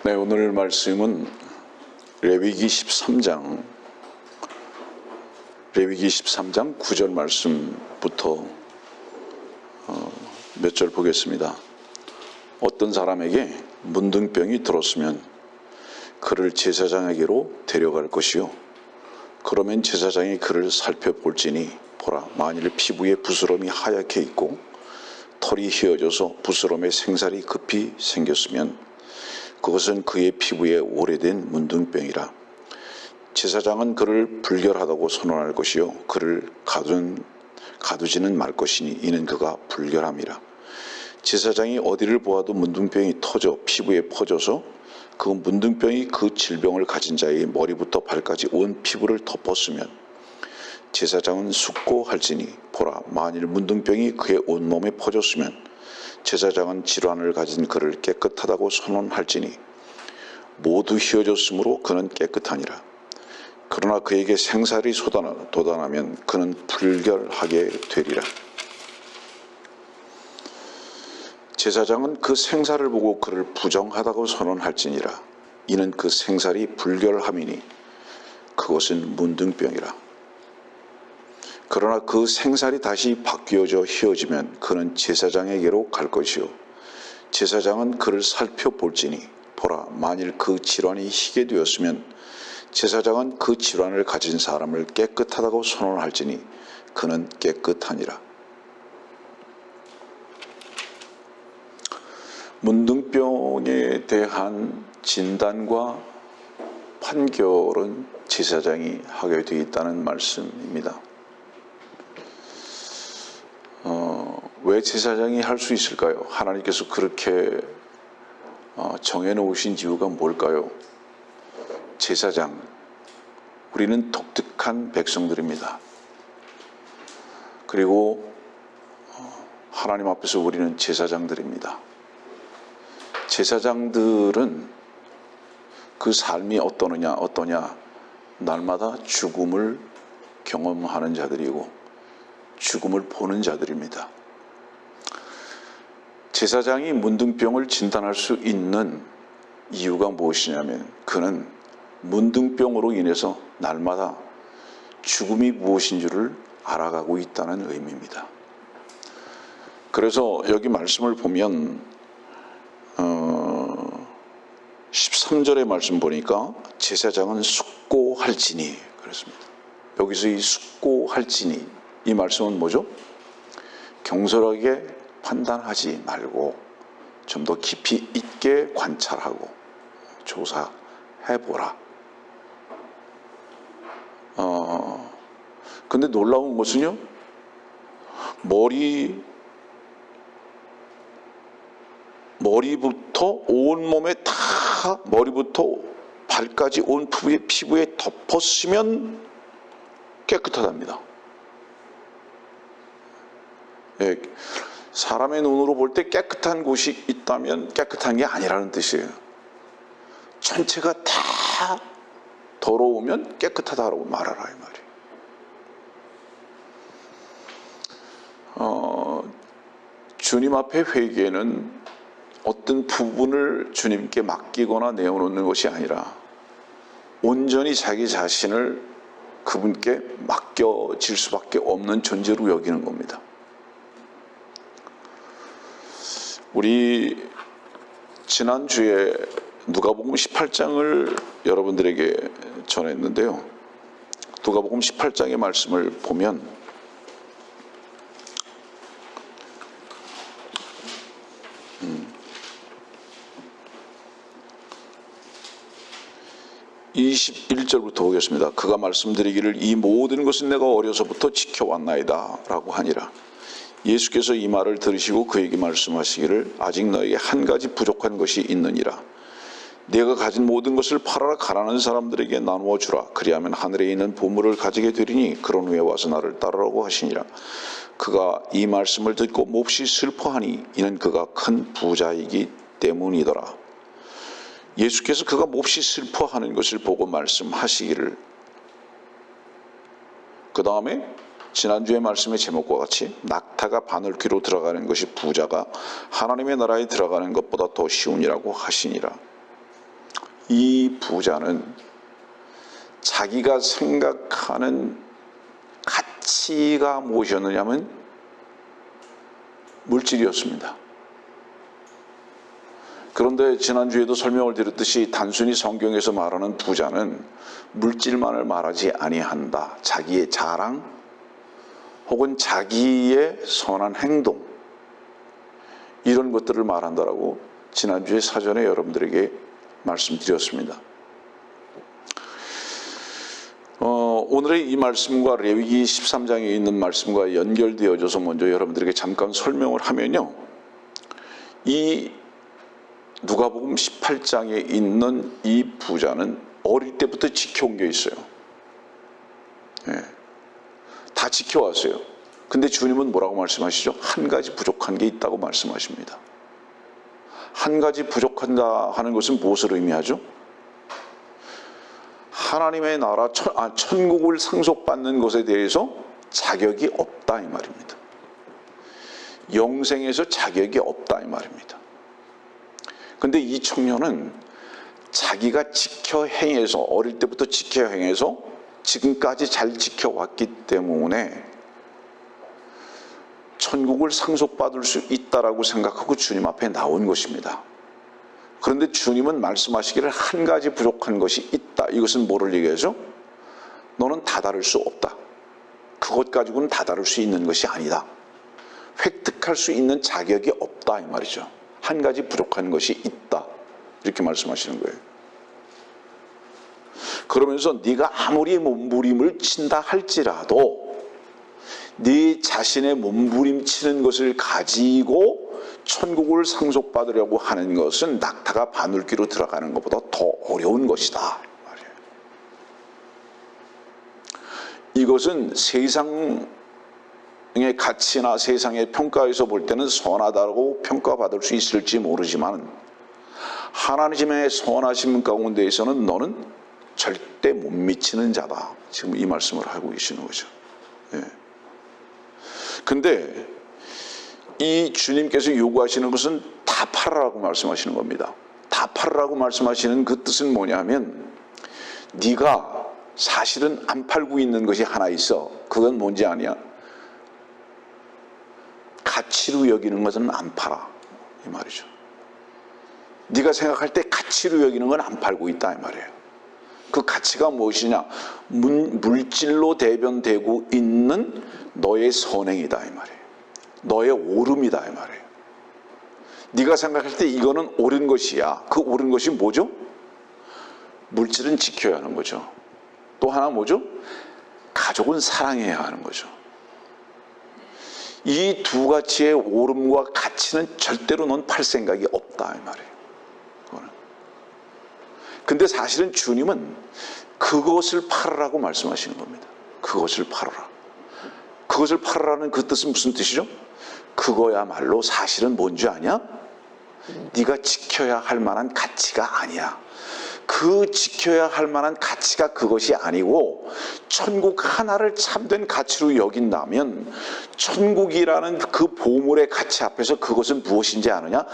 네, 오늘 말씀은 레위기 13장 9절 말씀부터 몇 절 보겠습니다. 어떤 사람에게 문둥병이 들었으면 그를 제사장에게로 데려갈 것이요, 그러면 제사장이 그를 살펴볼지니 보라, 만일 피부에 부스럼이 하얗게 있고 털이 휘어져서 부스럼에 생살이 급히 생겼으면 그것은 그의 피부에 오래된 문둥병이라. 제사장은 그를 불결하다고 선언할 것이요, 그를 가두지는 말 것이니 이는 그가 불결함이라. 제사장이 어디를 보아도 문둥병이 터져 피부에 퍼져서 그 문둥병이 그 질병을 가진 자의 머리부터 발까지 온 피부를 덮었으면 제사장은 숙고할지니 보라, 만일 문둥병이 그의 온몸에 퍼졌으면 제사장은 질환을 가진 그를 깨끗하다고 선언할지니 모두 휘어졌으므로 그는 깨끗하니라. 그러나 그에게 생살이 돋아나면 그는 불결하게 되리라. 제사장은 그 생살을 보고 그를 부정하다고 선언할지니라. 이는 그 생살이 불결함이니 그것은 문둥병이라. 그러나 그 생살이 다시 바뀌어져 휘어지면 그는 제사장에게로 갈 것이요, 제사장은 그를 살펴볼지니 보라, 만일 그 질환이 희게 되었으면 제사장은 그 질환을 가진 사람을 깨끗하다고 선언할지니 그는 깨끗하니라. 문둥병에 대한 진단과 판결은 제사장이 하게 되어 있다는 말씀입니다. 왜 제사장이 할 수 있을까요? 하나님께서 그렇게 정해놓으신 이유가 뭘까요? 제사장, 우리는 독특한 백성들입니다. 그리고 하나님 앞에서 우리는 제사장들입니다. 제사장들은 그 삶이 어떠냐? 날마다 죽음을 경험하는 자들이고 죽음을 보는 자들입니다. 제사장이 문둥병을 진단할 수 있는 이유가 무엇이냐면 그는 문둥병으로 인해서 날마다 죽음이 무엇인 줄을 알아가고 있다는 의미입니다. 그래서 여기 말씀을 보면 13절의 말씀 보니까 제사장은 숙고할지니 그렇습니다. 여기서 이 숙고할지니, 이 말씀은 뭐죠? 경솔하게 판단하지 말고 좀 더 깊이 있게 관찰하고 조사해보라. 근데 놀라운 것은요, 머리부터 온몸에 다, 머리부터 발까지 온 피부에 덮었으면 깨끗하답니다. 예, 사람의 눈으로 볼 때 깨끗한 곳이 있다면 깨끗한 게 아니라는 뜻이에요. 전체가 다 더러우면 깨끗하다고 말하라 이 말이에요. 주님 앞에 회개는 어떤 부분을 주님께 맡기거나 내어놓는 것이 아니라 온전히 자기 자신을 그분께 맡겨질 수밖에 없는 존재로 여기는 겁니다. 우리 지난주에 누가복음 18장을 여러분들에게 전했는데요. 누가복음 18장의 말씀을 보면 21절부터 보겠습니다. 그가 말씀드리기를 이 모든 것은 내가 어려서부터 지켜왔나이다 라고 하니라. 예수께서 이 말을 들으시고 그에게 말씀하시기를 아직 너에게 한 가지 부족한 것이 있느니라. 네가 가진 모든 것을 팔아라 가난한 사람들에게 나누어 주라. 그리하면 하늘에 있는 보물을 가지게 되리니 그런 후에 와서 나를 따르라고 하시니라. 그가 이 말씀을 듣고 몹시 슬퍼하니 이는 그가 큰 부자이기 때문이더라. 예수께서 그가 몹시 슬퍼하는 것을 보고 말씀하시기를, 그 다음에 지난주의 말씀의 제목과 같이 낙타가 바늘귀로 들어가는 것이 부자가 하나님의 나라에 들어가는 것보다 더 쉬우니라고 하시니라. 이 부자는 자기가 생각하는 가치가 무엇이었느냐면 물질이었습니다. 그런데 지난주에도 설명을 드렸듯이 단순히 성경에서 말하는 부자는 물질만을 말하지 아니한다. 자기의 자랑 혹은 자기의 선한 행동, 이런 것들을 말한다라고 지난주에 사전에 여러분들에게 말씀드렸습니다. 오늘의 이 말씀과 레위기 13장에 있는 말씀과 연결되어져서 먼저 여러분들에게 잠깐 설명을 하면요, 이 누가복음 18장에 있는 이 부자는 어릴 때부터 지켜온 게 있어요. 다 지켜왔어요. 근데 주님은 뭐라고 말씀하시죠? 한 가지 부족한 게 있다고 말씀하십니다. 한 가지 부족한다 하는 것은 무엇을 의미하죠? 하나님의 나라, 천국을 상속받는 것에 대해서 자격이 없다 이 말입니다. 영생에서 자격이 없다 이 말입니다. 근데 이 청년은 자기가 지켜 행해서, 어릴 때부터 지켜 행해서 지금까지 잘 지켜왔기 때문에 천국을 상속받을 수 있다라고 생각하고 주님 앞에 나온 것입니다. 그런데 주님은 말씀하시기를 한 가지 부족한 것이 있다. 이것은 뭐를 얘기하죠? 너는 다다를 수 없다. 그것 가지고는 다다를 수 있는 것이 아니다. 획득할 수 있는 자격이 없다 이 말이죠. 한 가지 부족한 것이 있다. 이렇게 말씀하시는 거예요. 그러면서 네가 아무리 몸부림을 친다 할지라도 네 자신의 몸부림치는 것을 가지고 천국을 상속받으려고 하는 것은 낙타가 바늘귀로 들어가는 것보다 더 어려운 것이다. 이것은 세상의 가치나 세상의 평가에서 볼 때는 선하다고 평가받을 수 있을지 모르지만 하나님의 선하심 가운데에서는 너는 절대 못 미치는 자다. 지금 이 말씀을 하고 계시는 거죠. 근데 이 주님께서 요구하시는 것은 다 팔아라고 말씀하시는 겁니다. 다 팔아라고 말씀하시는 그 뜻은 뭐냐면 네가 사실은 안 팔고 있는 것이 하나 있어. 그건 뭔지 아냐? 가치로 여기는 것은 안 팔아 이 말이죠. 네가 생각할 때 가치로 여기는 건 안 팔고 있다 이 말이에요. 그 가치가 무엇이냐? 물질로 대변되고 있는 너의 선행이다 이 말이에요. 너의 옳음이다 이 말이에요. 네가 생각할 때 이거는 옳은 것이야. 그 옳은 것이 뭐죠? 물질은 지켜야 하는 거죠. 또 하나 뭐죠? 가족은 사랑해야 하는 거죠. 이 두 가지의 옳음과 가치는 절대로 넌 팔 생각이 없다 이 말이에요. 근데 사실은 주님은 그것을 팔으라고 말씀하시는 겁니다. 그것을 팔아라. 그것을 팔으라는 그 뜻은 무슨 뜻이죠? 그거야말로 사실은 뭔지 아냐? 네가 지켜야 할 만한 가치가 아니야. 그 지켜야 할 만한 가치가 그것이 아니고 천국 하나를 참된 가치로 여긴다면 천국이라는 그 보물의 가치 앞에서 그것은 무엇인지 아느냐?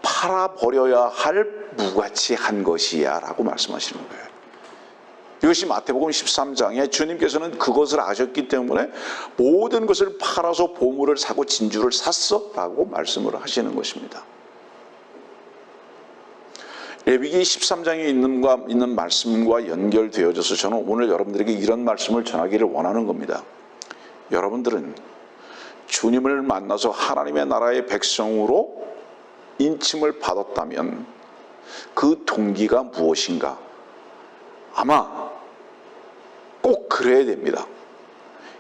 팔아버려야 할 무가치한 것이야 라고 말씀하시는 거예요. 이것이 마태복음 13장에 주님께서는 그것을 아셨기 때문에 모든 것을 팔아서 보물을 사고 진주를 샀어 라고 말씀을 하시는 것입니다. 레위기 13장에 있는 말씀과 연결되어져서 저는 오늘 여러분들에게 이런 말씀을 전하기를 원하는 겁니다. 여러분들은 주님을 만나서 하나님의 나라의 백성으로 인침을 받았다면 그 동기가 무엇인가? 아마 꼭 그래야 됩니다.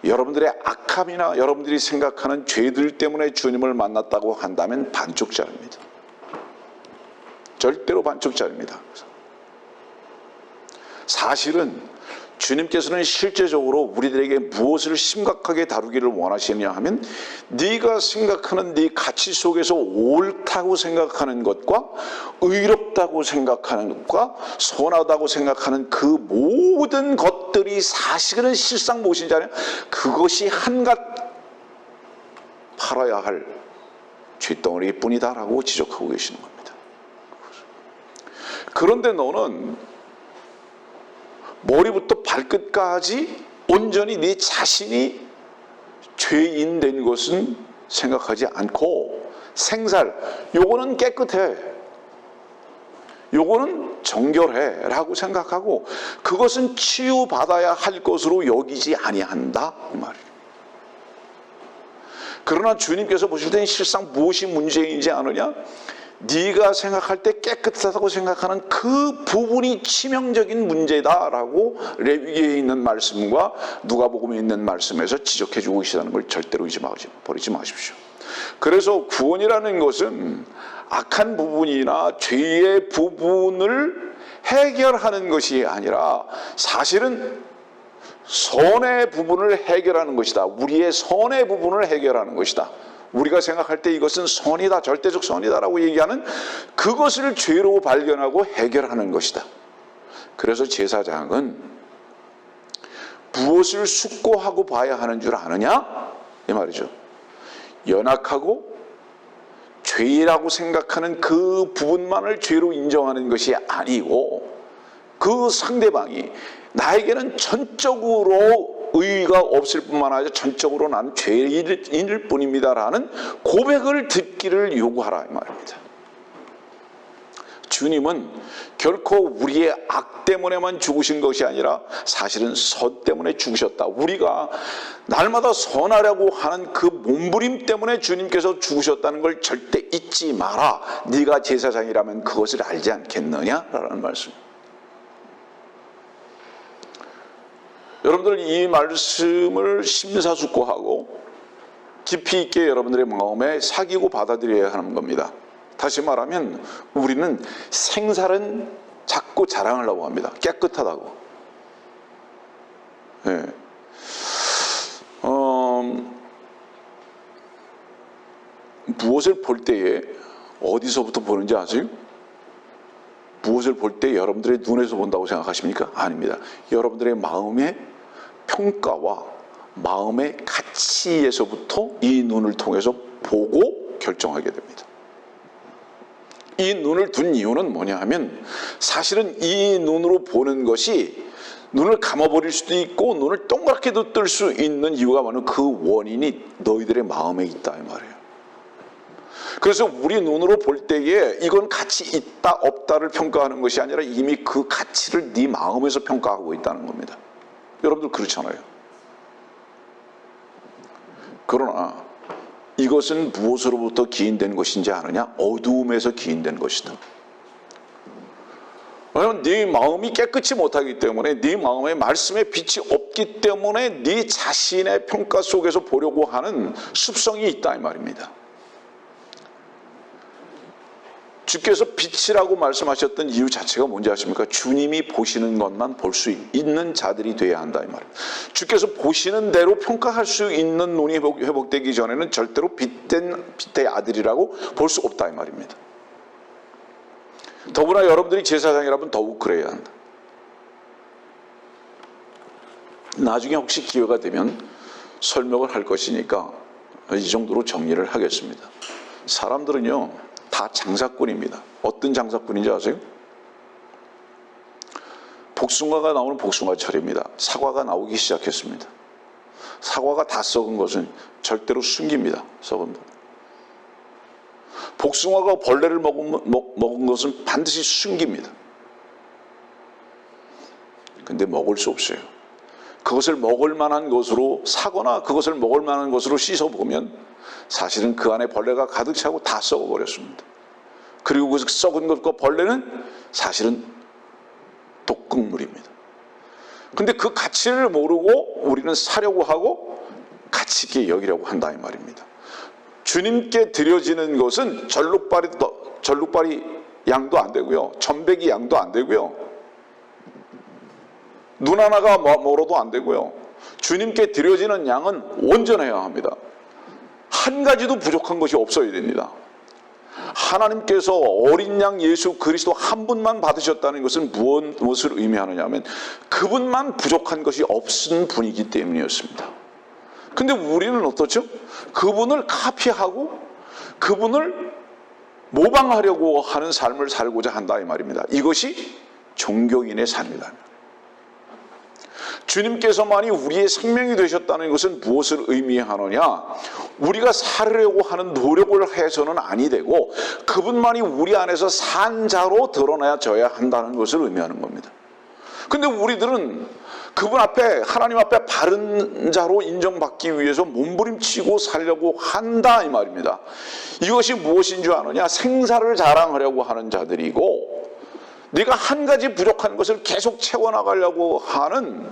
여러분들의 악함이나 여러분들이 생각하는 죄들 때문에 주님을 만났다고 한다면 반쪽짜리입니다. 절대로 반쪽짜리입니다. 사실은 주님께서는 실제적으로 우리들에게 무엇을 심각하게 다루기를 원하시느냐 하면 네가 생각하는 네 가치 속에서 옳다고 생각하는 것과 의롭다고 생각하는 것과 선하다고 생각하는 그 모든 것들이 사실은 실상 무엇인지 아냐? 그것이 한갓 팔아야 할 쇳덩어리뿐이다라고 지적하고 계시는 겁니다. 그런데 너는 머리부터 발끝까지 온전히 네 자신이 죄인 된 것은 생각하지 않고 생살, 요거는 깨끗해, 요거는 정결해 라고 생각하고 그것은 치유받아야 할 것으로 여기지 아니한다 이 말이에요. 그러나 주님께서 보실 때는 실상 무엇이 문제인지 아느냐? 네가 생각할 때 깨끗하다고 생각하는 그 부분이 치명적인 문제다라고 레위기에 있는 말씀과 누가복음에 있는 말씀에서 지적해 주고 계시다는 걸 절대로 버리지 마십시오. 그래서 구원이라는 것은 악한 부분이나 죄의 부분을 해결하는 것이 아니라 사실은 선의 부분을 해결하는 것이다. 우리의 선의 부분을 해결하는 것이다. 우리가 생각할 때 이것은 선이다, 절대적 선이다라고 얘기하는 그것을 죄로 발견하고 해결하는 것이다. 그래서 제사장은 무엇을 숙고하고 봐야 하는 줄 아느냐? 이 말이죠. 연약하고 죄라고 생각하는 그 부분만을 죄로 인정하는 것이 아니고 그 상대방이 나에게는 전적으로 의의가 없을 뿐만 아니라 전적으로 나는 죄인일 뿐입니다라는 고백을 듣기를 요구하라 이 말입니다. 주님은 결코 우리의 악 때문에만 죽으신 것이 아니라 사실은 선 때문에 죽으셨다. 우리가 날마다 선하려고 하는 그 몸부림 때문에 주님께서 죽으셨다는 걸 절대 잊지 마라. 네가 제사장이라면 그것을 알지 않겠느냐라는 말씀. 여러분들 이 말씀을 심사숙고하고 깊이 있게 여러분들의 마음에 새기고 받아들여야 하는 겁니다. 다시 말하면 우리는 생살은 자꾸 자랑하려고 합니다. 깨끗하다고. 네. 무엇을 볼 때에 어디서부터 보는지 아세요? 무엇을 볼 때 여러분들의 눈에서 본다고 생각하십니까? 아닙니다. 여러분들의 마음의 평가와 마음의 가치에서부터 이 눈을 통해서 보고 결정하게 됩니다. 이 눈을 둔 이유는 뭐냐 하면 사실은 이 눈으로 보는 것이 눈을 감아버릴 수도 있고 눈을 동그랗게도 뜰 수 있는 이유가 뭐냐면 그 원인이 너희들의 마음에 있다 이 말이에요. 그래서 우리 눈으로 볼 때에 이건 가치 있다 없다를 평가하는 것이 아니라 이미 그 가치를 네 마음에서 평가하고 있다는 겁니다. 여러분들 그렇잖아요. 그러나 이것은 무엇으로부터 기인된 것인지 아느냐? 어두움에서 기인된 것이다. 왜냐하면 네 마음이 깨끗이 못하기 때문에 네 마음에 말씀의 빛이 없기 때문에 네 자신의 평가 속에서 보려고 하는 습성이 있다 이 말입니다. 주께서 빛이라고 말씀하셨던 이유 자체가 뭔지 아십니까? 주님이 보시는 것만 볼 수 있는 자들이 돼야 한다 이 말입니다. 주께서 보시는 대로 평가할 수 있는 눈이 회복되기 전에는 절대로 빛의 아들이라고 볼 수 없다 이 말입니다. 더구나 여러분들이 제사장이라면 더욱 그래야 한다. 나중에 혹시 기회가 되면 설명을 할 것이니까 이 정도로 정리를 하겠습니다. 사람들은요 다 장사꾼입니다. 어떤 장사꾼인지 아세요? 복숭아가 나오는 복숭아철입니다. 사과가 나오기 시작했습니다. 사과가 다 썩은 것은 절대로 숨깁니다. 썩은 것. 복숭아가 벌레를 먹은 것은 반드시 숨깁니다. 근데 먹을 수 없어요. 그것을 먹을 만한 것으로 사거나 그것을 먹을 만한 것으로 씻어보면 사실은 그 안에 벌레가 가득 차고 다 썩어버렸습니다. 그리고 그 썩은 것과 벌레는 사실은 독극물입니다. 근데 그 가치를 모르고 우리는 사려고 하고 가치 있게 여기려고 한다 이 말입니다. 주님께 드려지는 것은 절룩발이 양도 안 되고요. 천백이 양도 안 되고요. 눈 하나가 멀어도 안 되고요. 주님께 드려지는 양은 온전해야 합니다. 한 가지도 부족한 것이 없어야 됩니다. 하나님께서 어린 양 예수 그리스도 한 분만 받으셨다는 것은 무엇을 의미하느냐 하면 그분만 부족한 것이 없은 분이기 때문이었습니다. 근데 우리는 어떻죠? 그분을 카피하고 그분을 모방하려고 하는 삶을 살고자 한다 이 말입니다. 이것이 종교인의 삶이다. 주님께서만이 우리의 생명이 되셨다는 것은 무엇을 의미하느냐? 우리가 살으려고 하는 노력을 해서는 아니 되고 그분만이 우리 안에서 산 자로 드러나져야 한다는 것을 의미하는 겁니다. 근데 우리들은 그분 앞에, 하나님 앞에 바른 자로 인정받기 위해서 몸부림치고 살려고 한다 이 말입니다. 이것이 무엇인 줄 아느냐? 생사를 자랑하려고 하는 자들이고 네가 한 가지 부족한 것을 계속 채워나가려고 하는,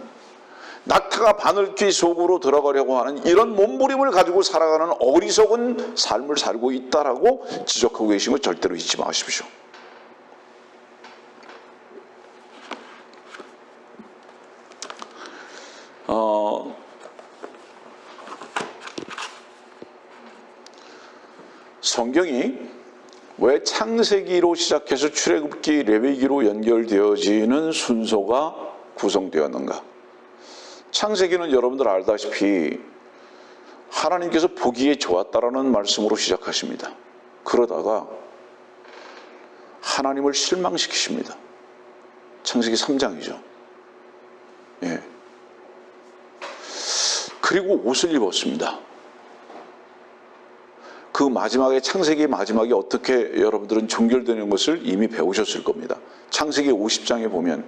낙타가 바늘귀 속으로 들어가려고 하는 이런 몸부림을 가지고 살아가는 어리석은 삶을 살고 있다라고 지적하고 계신 것 절대로 잊지 마십시오. 성경이 왜 창세기로 시작해서 출애굽기, 레위기로 연결되어지는 순서가 구성되었는가? 창세기는 여러분들 알다시피 하나님께서 보기에 좋았다라는 말씀으로 시작하십니다. 그러다가 하나님을 실망시키십니다. 창세기 3장이죠. 예. 그리고 옷을 입었습니다. 그 마지막에, 창세기 마지막에 어떻게 여러분들은 종결되는 것을 이미 배우셨을 겁니다. 창세기 50장에 보면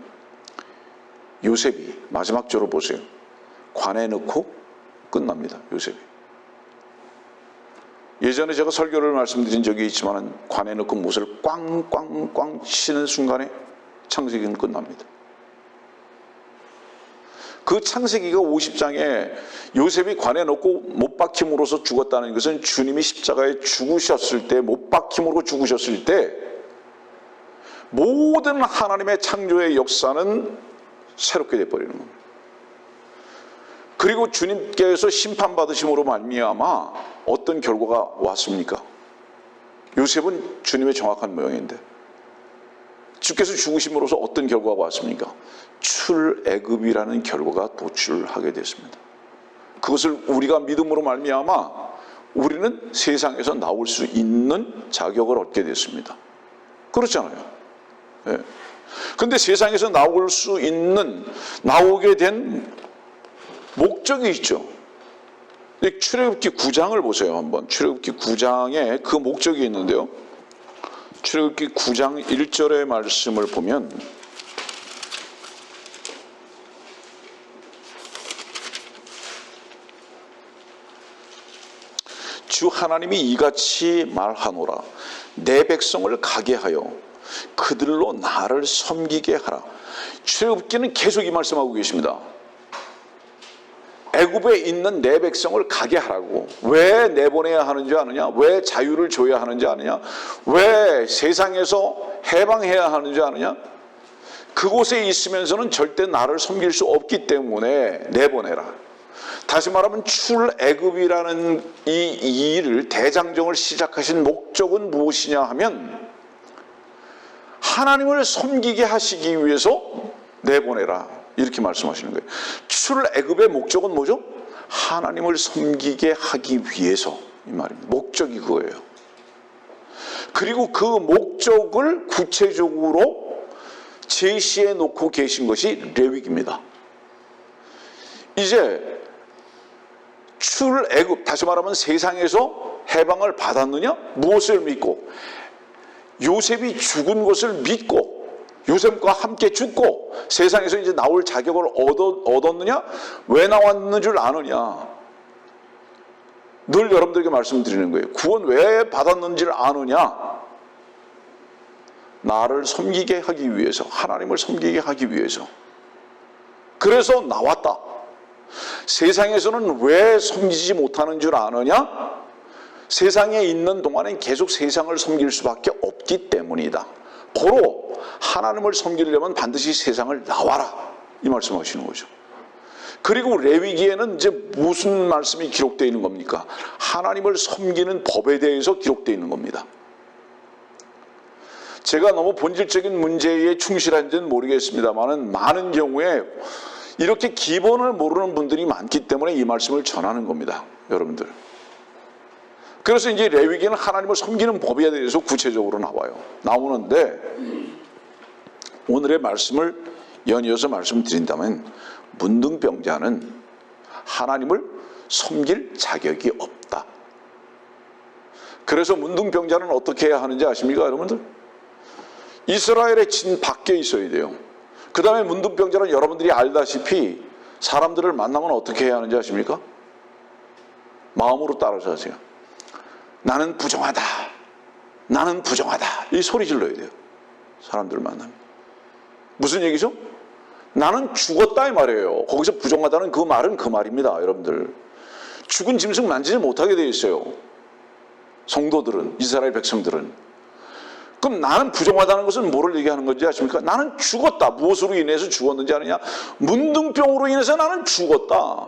요셉이 마지막 절을 보세요. 관에 넣고 끝납니다. 요셉이. 예전에 제가 설교를 말씀드린 적이 있지만 관에 넣고 못을 꽝꽝꽝 치는 순간에 창세기는 끝납니다. 그 창세기가 50장에 요셉이 관에 넣고 못 박힘으로써 죽었다는 것은 주님이 십자가에 죽으셨을 때, 못 박힘으로 죽으셨을 때 모든 하나님의 창조의 역사는 새롭게 돼버리는 겁니다. 그리고 주님께서 심판받으심으로 말미암아 어떤 결과가 왔습니까? 요셉은 주님의 정확한 모형인데 주께서 죽으심으로써 어떤 결과가 왔습니까? 출애굽이라는 결과가 도출하게 됐습니다. 그것을 우리가 믿음으로 말미암아 우리는 세상에서 나올 수 있는 자격을 얻게 됐습니다. 그렇잖아요. 그런데 세상에서 나올 수 있는, 나오게 된 목적이 있죠. 출애굽기 9장을 보세요. 한번 출애굽기 9장에 그 목적이 있는데요. 출애굽기 9장 1절의 말씀을 보면 주 하나님이 이같이 말하노라. 내 백성을 가게 하여 그들로 나를 섬기게 하라. 출애굽기는 계속 이 말씀하고 계십니다. 애굽에 있는 내 백성을 가게 하라고. 왜 내보내야 하는지 아느냐? 왜 자유를 줘야 하는지 아느냐? 왜 세상에서 해방해야 하는지 아느냐? 그곳에 있으면서는 절대 나를 섬길 수 없기 때문에 내보내라. 다시 말하면 출애굽이라는 이 일을, 대장정을 시작하신 목적은 무엇이냐 하면 하나님을 섬기게 하시기 위해서 내보내라. 이렇게 말씀하시는 거예요. 출애굽의 목적은 뭐죠? 하나님을 섬기게 하기 위해서, 이 말입니다. 목적이 그거예요. 그리고 그 목적을 구체적으로 제시해 놓고 계신 것이 레위기입니다. 이제 출애굽, 다시 말하면 세상에서 해방을 받았느냐? 무엇을 믿고? 요셉이 죽은 것을 믿고 요셉과 함께 죽고 세상에서 이제 나올 자격을 얻었느냐? 왜 나왔는 줄 아느냐? 늘 여러분들에게 말씀드리는 거예요. 구원 왜 받았는지를 아느냐? 나를 섬기게 하기 위해서, 하나님을 섬기게 하기 위해서. 그래서 나왔다. 세상에서는 왜 섬기지 못하는 줄 아느냐? 세상에 있는 동안엔 계속 세상을 섬길 수밖에 없기 때문이다. 고로 하나님을 섬기려면 반드시 세상을 나와라, 이 말씀하시는 거죠. 그리고 레위기에는 이제 무슨 말씀이 기록되어 있는 겁니까? 하나님을 섬기는 법에 대해서 기록되어 있는 겁니다. 제가 너무 본질적인 문제에 충실한지는 모르겠습니다만 많은 경우에 이렇게 기본을 모르는 분들이 많기 때문에 이 말씀을 전하는 겁니다. 여러분들, 그래서 이제 레위기는 하나님을 섬기는 법에 대해서 구체적으로 나오는데 오늘의 말씀을 연이어서 말씀드린다면 문둥병자는 하나님을 섬길 자격이 없다. 그래서 문둥병자는 어떻게 해야 하는지 아십니까, 여러분들? 이스라엘의 진 밖에 있어야 돼요. 그 다음에 문둥병자는 여러분들이 알다시피 사람들을 만나면 어떻게 해야 하는지 아십니까? 마음으로 따라서 하세요. 나는 부정하다. 나는 부정하다. 이 소리 질러야 돼요. 사람들을 만나면. 무슨 얘기죠? 나는 죽었다 이 말이에요. 거기서 부정하다는 그 말은 그 말입니다, 여러분들. 죽은 짐승 만지지 못하게 되어 있어요. 성도들은, 이스라엘 백성들은. 그럼 나는 부정하다는 것은 뭐를 얘기하는 건지 아십니까? 나는 죽었다. 무엇으로 인해서 죽었는지 아느냐? 문둥병으로 인해서 나는 죽었다.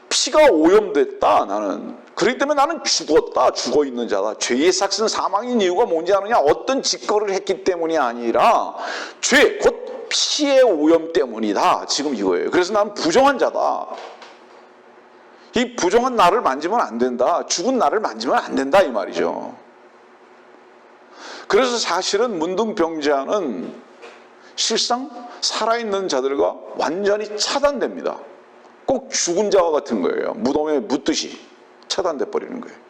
피가 오염됐다, 나는. 그렇기 때문에 나는 죽었다. 죽어있는 자다. 죄의 삭은 사망인 이유가 뭔지 아느냐? 어떤 직거를 했기 때문이 아니라 죄, 곧 피의 오염 때문이다. 지금 이거예요. 그래서 나는 부정한 자다. 이 부정한 나를 만지면 안 된다. 죽은 나를 만지면 안 된다, 이 말이죠. 그래서 사실은 문둥병자는 실상 살아있는 자들과 완전히 차단됩니다. 꼭 죽은 자와 같은 거예요. 무덤에 묻듯이 차단돼 버리는 거예요.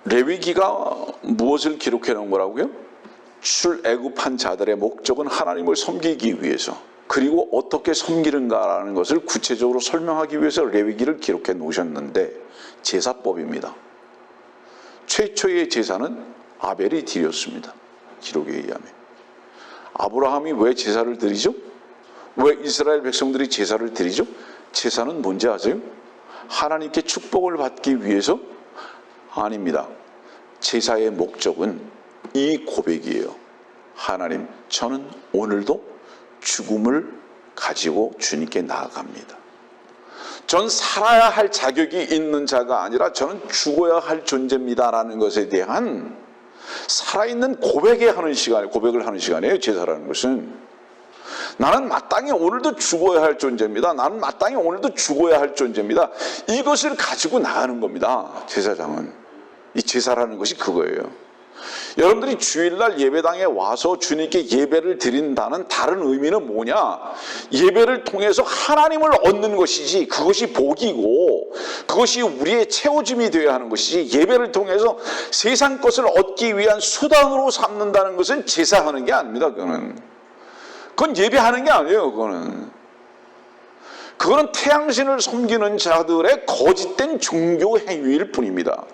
레위기가 무엇을 기록해 놓은 거라고요? 출애굽한 자들의 목적은 하나님을 섬기기 위해서, 그리고 어떻게 섬기는가라는 것을 구체적으로 설명하기 위해서 레위기를 기록해 놓으셨는데, 제사법입니다. 최초의 제사는 아벨이 드렸습니다. 기록에 의하면. 아브라함이 왜 제사를 드리죠? 왜 이스라엘 백성들이 제사를 드리죠? 제사는 뭔지 아세요? 하나님께 축복을 받기 위해서? 아닙니다. 제사의 목적은 이 고백이에요. 하나님, 저는 오늘도 죽음을 가지고 주님께 나아갑니다. 전 살아야 할 자격이 있는 자가 아니라 저는 죽어야 할 존재입니다라는 것에 대한 살아있는 고백을 하는 시간이에요. 제사라는 것은. 나는 마땅히 오늘도 죽어야 할 존재입니다. 나는 마땅히 오늘도 죽어야 할 존재입니다. 이것을 가지고 나가는 겁니다. 제사장은. 이 제사라는 것이 그거예요. 여러분들이 주일날 예배당에 와서 주님께 예배를 드린다는 다른 의미는 뭐냐? 예배를 통해서 하나님을 얻는 것이지, 그것이 복이고 그것이 우리의 채워짐이 되어야 하는 것이지, 예배를 통해서 세상 것을 얻기 위한 수단으로 삼는다는 것은 제사하는 게 아닙니다. 그건 예배하는 게 아니에요. 그거는 태양신을 섬기는 자들의 거짓된 종교 행위일 뿐입니다.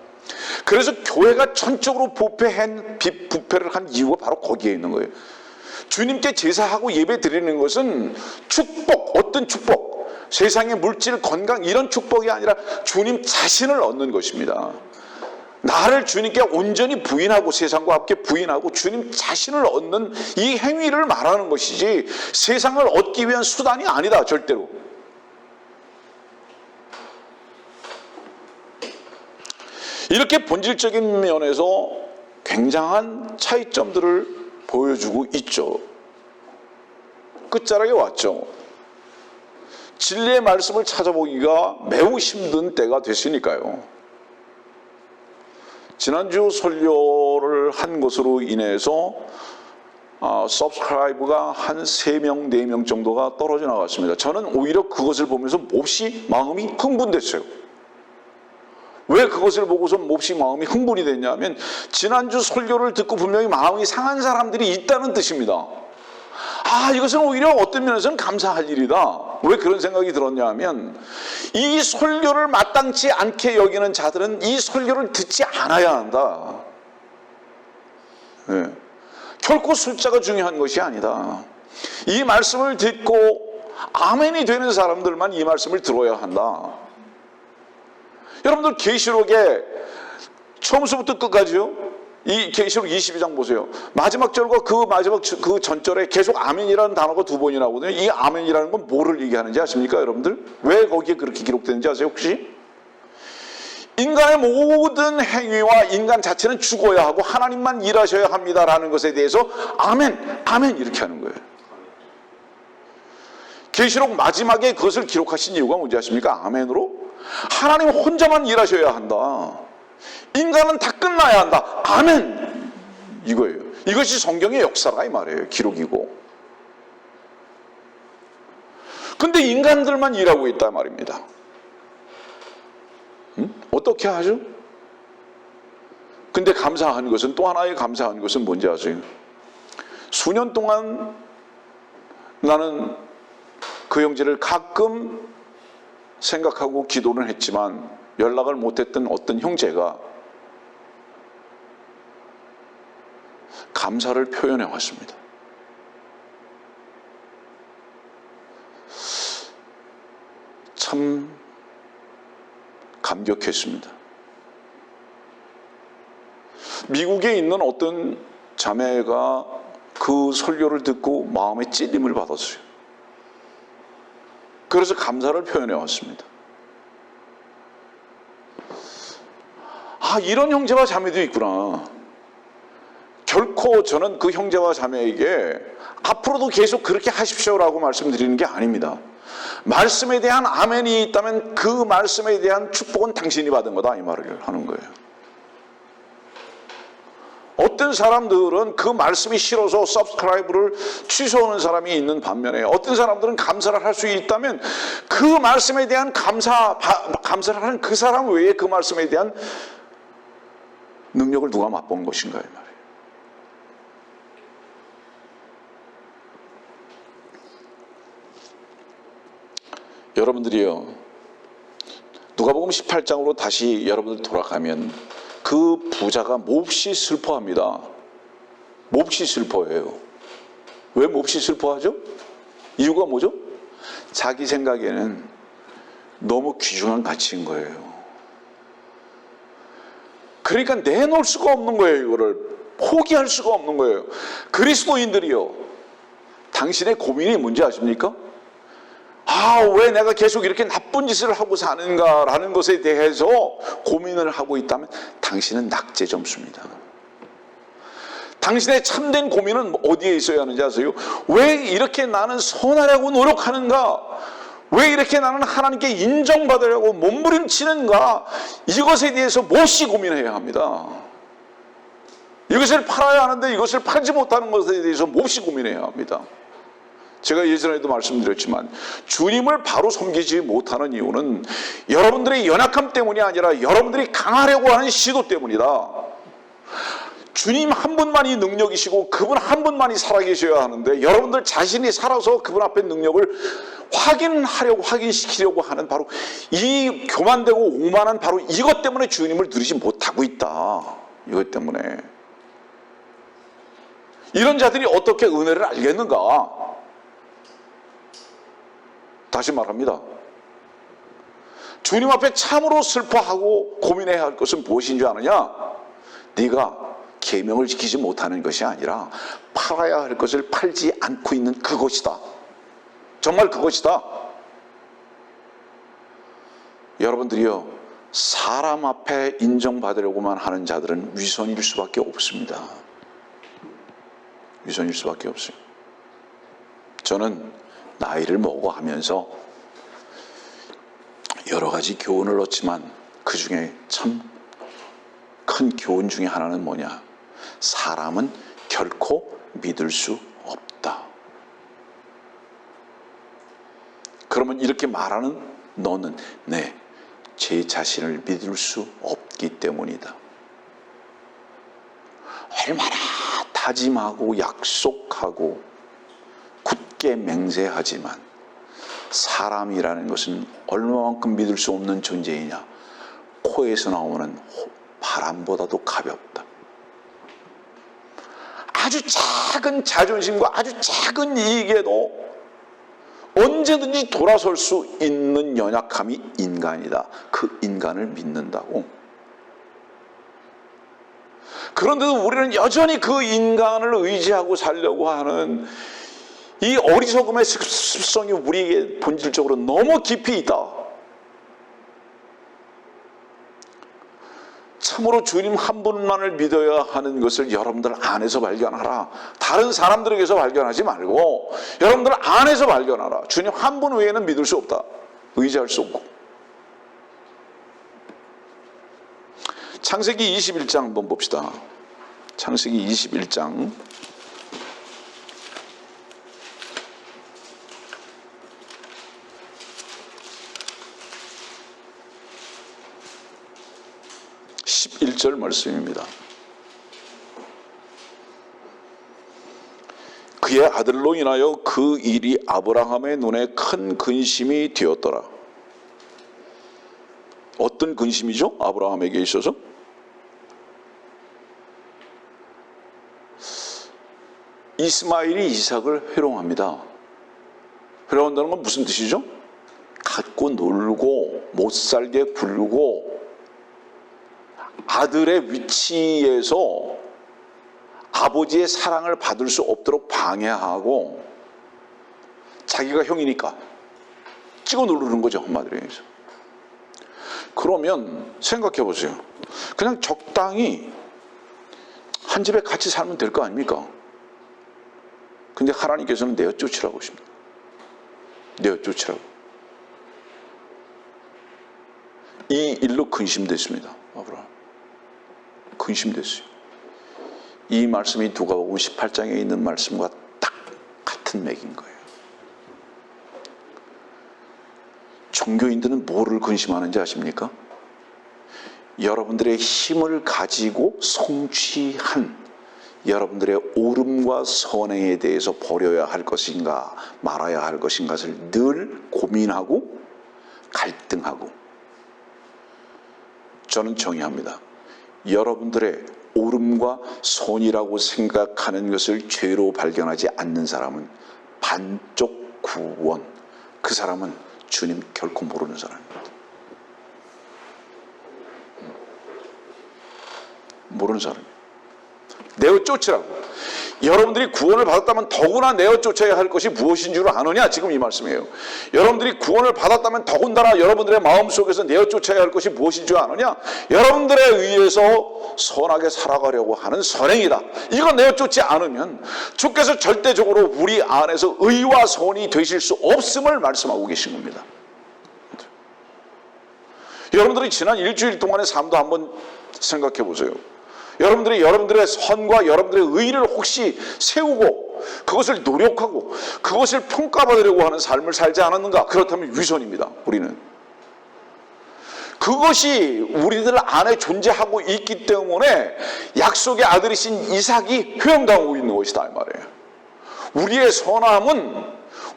그래서 교회가 전적으로 부패를 한 이유가 바로 거기에 있는 거예요. 주님께 제사하고 예배 드리는 것은 축복, 어떤 축복, 세상의 물질, 건강 이런 축복이 아니라 주님 자신을 얻는 것입니다. 나를 주님께 온전히 부인하고, 세상과 함께 부인하고 주님 자신을 얻는 이 행위를 말하는 것이지, 세상을 얻기 위한 수단이 아니다, 절대로. 이렇게 본질적인 면에서 굉장한 차이점들을 보여주고 있죠. 끝자락에 왔죠. 진리의 말씀을 찾아보기가 매우 힘든 때가 됐으니까요. 지난주 설교를 한 것으로 인해서 서브스크라이브가 한 3명, 4명 정도가 떨어져 나갔습니다. 저는 오히려 그것을 보면서 몹시 마음이 흥분됐어요. 왜 그것을 보고서 몹시 마음이 흥분이 됐냐면, 지난주 설교를 듣고 분명히 마음이 상한 사람들이 있다는 뜻입니다. 이것은 오히려 어떤 면에서는 감사할 일이다. 왜 그런 생각이 들었냐 하면, 이 설교를 마땅치 않게 여기는 자들은 이 설교를 듣지 않아야 한다. 결코 숫자가 중요한 것이 아니다. 이 말씀을 듣고 아멘이 되는 사람들만 이 말씀을 들어야 한다. 여러분들 계시록에 처음부터 끝까지요, 이 계시록 22장 보세요. 마지막 절과 그 전절에 계속 아멘이라는 단어가 2번이 나오거든요. 이 아멘이라는 건 뭐를 얘기하는지 아십니까, 여러분들? 왜 거기에 그렇게 기록되는지 아세요, 혹시? 인간의 모든 행위와 인간 자체는 죽어야 하고 하나님만 일하셔야 합니다라는 것에 대해서 아멘, 아멘 이렇게 하는 거예요. 계시록 마지막에 그것을 기록하신 이유가 뭔지 아십니까? 아멘으로 하나님 혼자만 일하셔야 한다. 인간은 다 끝나야 한다. 아멘. 이거예요. 이것이 성경의 역사라 이 말이에요. 기록이고. 근데 인간들만 일하고 있단 말입니다. 어떻게 하죠? 근데 감사한 것은, 또 하나의 감사한 것은 뭔지 아세요? 수년 동안 나는 그 형제를 가끔 생각하고 기도는 했지만 연락을 못했던 어떤 형제가 감사를 표현해 왔습니다. 참 감격했습니다. 미국에 있는 어떤 자매가 그 설교를 듣고 마음에 찔림을 받았어요. 그래서 감사를 표현해 왔습니다. 아, 이런 형제와 자매도 있구나. 결코 저는 그 형제와 자매에게 앞으로도 계속 그렇게 하십시오라고 말씀드리는 게 아닙니다. 말씀에 대한 아멘이 있다면 그 말씀에 대한 축복은 당신이 받은 거다, 이 말을 하는 거예요. 어떤 사람들은 그 말씀이 싫어서 서브스크라이브를 취소하는 사람이 있는 반면에 어떤 사람들은 감사를 할 수 있다면 그 말씀에 대한 감사를 하는 그 사람 외에 그 말씀에 대한 능력을 누가 맛본 것인가, 이 말이에요. 여러분들이요, 누가복음 18장으로 다시 여러분들 돌아가면 그 부자가 몹시 슬퍼합니다. 몹시 슬퍼해요. 왜 몹시 슬퍼하죠? 이유가 뭐죠? 자기 생각에는 너무 귀중한 가치인 거예요. 그러니까 내놓을 수가 없는 거예요. 이거를 포기할 수가 없는 거예요. 그리스도인들이요, 당신의 고민이 뭔지 아십니까? 아, 왜 내가 계속 이렇게 나쁜 짓을 하고 사는가라는 것에 대해서 고민을 하고 있다면 당신은 낙제 점수입니다. 당신의 참된 고민은 어디에 있어야 하는지 아세요? 왜 이렇게 나는 선하려고 노력하는가? 왜 이렇게 나는 하나님께 인정받으려고 몸부림치는가? 이것에 대해서 몹시 고민해야 합니다. 이것을 팔아야 하는데 이것을 팔지 못하는 것에 대해서 몹시 고민해야 합니다. 제가 예전에도 말씀드렸지만 주님을 바로 섬기지 못하는 이유는 여러분들의 연약함 때문이 아니라 여러분들이 강하려고 하는 시도 때문이다. 주님 한 분만이 능력이시고 그분 한 분만이 살아계셔야 하는데 여러분들 자신이 살아서 그분 앞에 능력을 확인시키려고 하는 바로 이 교만되고 오만한 바로 이것 때문에 주님을 누리지 못하고 있다. 이것 때문에. 이런 자들이 어떻게 은혜를 알겠는가? 다시 말합니다. 주님 앞에 참으로 슬퍼하고 고민해야 할 것은 무엇인 줄 아느냐? 네가 계명을 지키지 못하는 것이 아니라 팔아야 할 것을 팔지 않고 있는 그것이다. 정말 그것이다. 여러분들이요, 사람 앞에 인정받으려고만 하는 자들은 위선일 수밖에 없습니다. 위선일 수밖에 없어요. 저는 나이를 먹어가면서 여러 가지 교훈을 얻지만 그 중에 참 큰 교훈 중에 하나는 뭐냐? 사람은 결코 믿을 수 없다. 그러면 이렇게 말하는 너는 제 자신을 믿을 수 없기 때문이다. 얼마나 다짐하고 약속하고 굳게 맹세하지만 사람이라는 것은 얼마만큼 믿을 수 없는 존재이냐? 코에서 나오는 바람보다도 가볍다. 아주 작은 자존심과 아주 작은 이익에도 언제든지 돌아설 수 있는 연약함이 인간이다. 그 인간을 믿는다고. 그런데도 우리는 여전히 그 인간을 의지하고 살려고 하는 이 어리석음의 습성이 우리에게 본질적으로 너무 깊이 있다. 참으로 주님 한 분만을 믿어야 하는 것을 여러분들 안에서 발견하라. 다른 사람들에게서 발견하지 말고 여러분들 안에서 발견하라. 주님 한 분 외에는 믿을 수 없다. 의지할 수 없고. 창세기 21장 한번 봅시다. 창세기 21장 11절 말씀입니다. 그의 아들로 인하여 그 일이 아브라함의 눈에 큰 근심이 되었더라. 어떤 근심이죠? 아브라함에게 있어서? 이스마엘이 이삭을 회롱합니다. 회롱한다는 건 무슨 뜻이죠? 갖고 놀고 못살게 굴고 아들의 위치에서 아버지의 사랑을 받을 수 없도록 방해하고 자기가 형이니까 찍어 누르는 거죠, 한마디로 해서. 그러면 생각해 보세요. 그냥 적당히 한 집에 같이 살면 될 거 아닙니까? 근데 하나님께서는 내어 쫓으라고 하십니다. 내어 쫓으라고. 이 일로 근심됐습니다, 아브라함. 근심됐어요. 이 말씀이 누가복음 18장에 있는 말씀과 딱 같은 맥인 거예요. 종교인들은 뭐를 근심하는지 아십니까? 여러분들의 힘을 가지고 성취한 여러분들의 옳음과 선행에 대해서 버려야 할 것인가 말아야 할 것인가를 늘 고민하고 갈등하고. 저는 정의합니다. 여러분들의 옳음과 선이라고 생각하는 것을 죄로 발견하지 않는 사람은 반쪽 구원, 그 사람은 주님 결코 모르는 사람입니다. 모르는 사람이에요. 내어 쫓으라고. 여러분들이 구원을 받았다면 더구나 내어 쫓아야 할 것이 무엇인 줄 아느냐, 지금 이 말씀이에요. 여러분들이 구원을 받았다면 더군다나 여러분들의 마음속에서 내어 쫓아야 할 것이 무엇인 줄 아느냐, 여러분들에 의해서 선하게 살아가려고 하는 선행이다. 이거 내어 쫓지 않으면 주께서 절대적으로 우리 안에서 의와 선이 되실 수 없음을 말씀하고 계신 겁니다. 여러분들이 지난 일주일 동안의 삶도 한번 생각해 보세요. 여러분들의 선과 여러분들의 의를 혹시 세우고 그것을 노력하고 그것을 평가받으려고 하는 삶을 살지 않았는가? 그렇다면 위선입니다. 우리는. 그것이 우리들 안에 존재하고 있기 때문에 약속의 아들이신 이삭이 회영당하고 있는 것이다, 이 말이에요. 우리의 선함은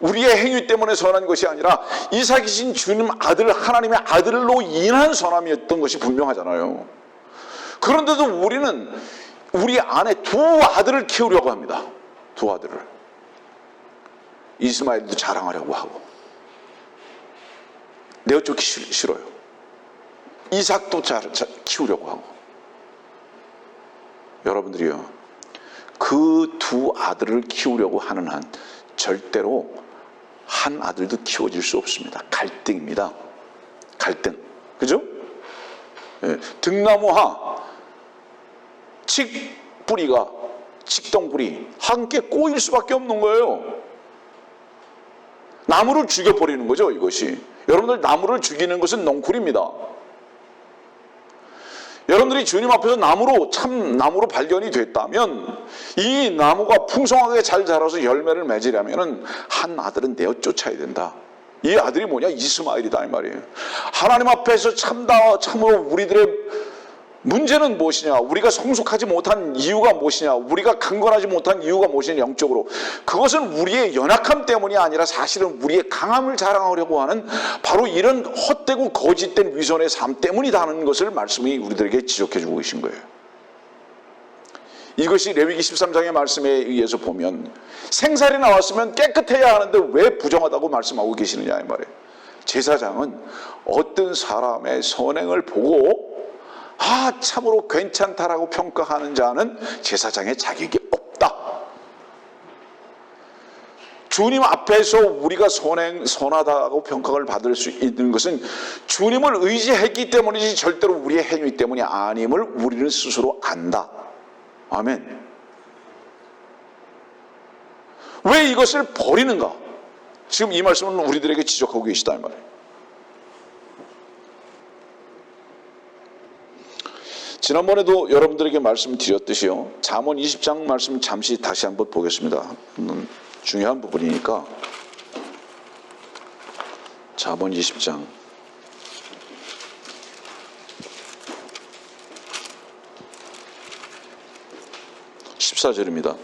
우리의 행위 때문에 선한 것이 아니라 이삭이신 주님 아들, 하나님의 아들로 인한 선함이었던 것이 분명하잖아요. 그런데도 우리는 우리 안에 두 아들을 키우려고 합니다. 두 아들을. 이스마엘도 자랑하려고 하고 내어쫓기 싫어요. 이삭도 키우려고 하고. 여러분들이요, 그 두 아들을 키우려고 하는 한 절대로 한 아들도 키워질 수 없습니다. 갈등입니다. 갈등. 그죠? 예, 등나무와 칡뿌리가, 칡덩뿌리 함께 꼬일 수밖에 없는 거예요. 나무를 죽여버리는 거죠, 이것이. 여러분들, 나무를 죽이는 것은 넝쿨입니다. 여러분들이 주님 앞에서 참 나무로 발견이 됐다면 이 나무가 풍성하게 잘 자라서 열매를 맺으려면 한 아들은 내어 쫓아야 된다. 이 아들이 뭐냐? 이스마엘이다, 이 말이에요. 하나님 앞에서 참으로 우리들의 문제는 무엇이냐? 우리가 성숙하지 못한 이유가 무엇이냐? 우리가 강건하지 못한 이유가 무엇이냐? 영적으로. 그것은 우리의 연약함 때문이 아니라 사실은 우리의 강함을 자랑하려고 하는 바로 이런 헛되고 거짓된 위선의 삶 때문이라는 것을 말씀이 우리들에게 지적해 주고 계신 거예요. 이것이 레위기 13장의 말씀에 의해서 보면 생살이 나왔으면 깨끗해야 하는데 왜 부정하다고 말씀하고 계시느냐, 이 말이에요. 제사장은 어떤 사람의 선행을 보고 참으로 괜찮다라고 평가하는 자는 제사장의 자격이 없다. 주님 앞에서 우리가 선하다고 평가를 받을 수 있는 것은 주님을 의지했기 때문이지 절대로 우리의 행위 때문이 아님을 우리는 스스로 안다. 아멘. 왜 이것을 버리는가? 지금 이 말씀은 우리들에게 지적하고 계시다 이 말이에요. 지난번에도 여러분들에게 말씀드렸듯이요, 잠언 20장 말씀 잠시 다시 한번 보겠습니다. 중요한 부분이니까. 잠언 20장 14절입니다.